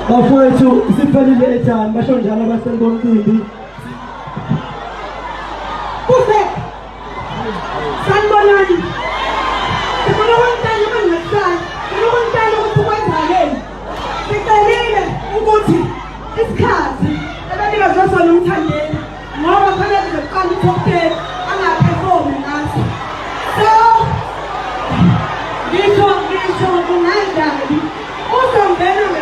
bafowethu siphelile ethani basho njalo abasenkomcimbi Kuze sanibonani sifuna ukuntana mangahlali sifuna ukuntana ukuthi kwenzakeni sicelile ukuthi isikhathi ebenikezwe sona Mthandeni ngoba kufanele sizoqala i-top 10 angaphefome ngaso so ngisho kunganjani uzongena